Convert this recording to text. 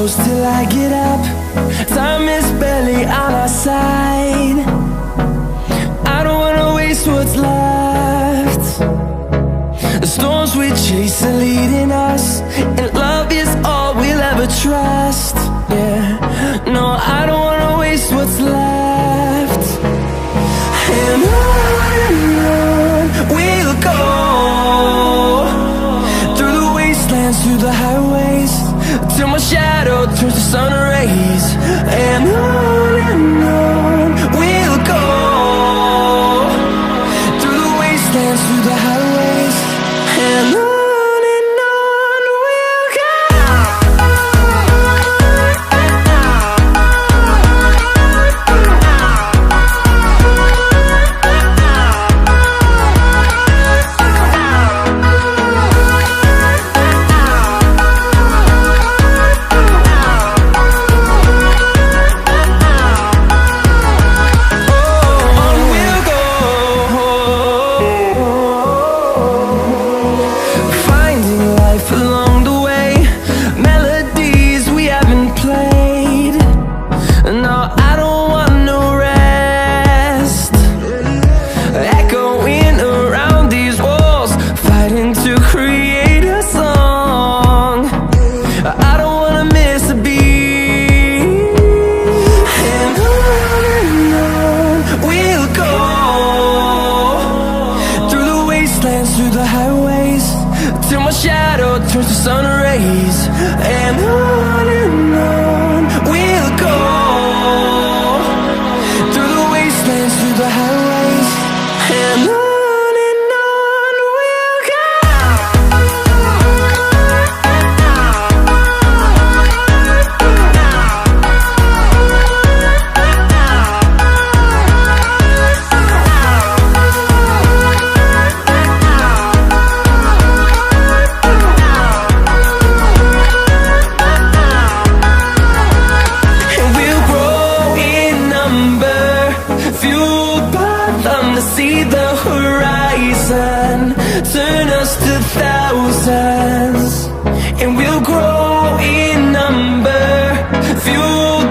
close till I get up. Time is barely on our side. I don't wanna waste what's left. The storms we chase are leading us, and love is all we'll ever trust. Yeah, no, I don't wanna waste what's left. And on we'll go, through the wastelands, through the highways, till my shadow turns to sun rays. And on we'll go, through the wastelands, through the highways, and on we'll go. Through the highways, till my shadow turns to sun rays. And on we'll go, through the wastelands, through the highways, and on we'll go. See the horizon turn us to thousands, and we'll grow in number, fueled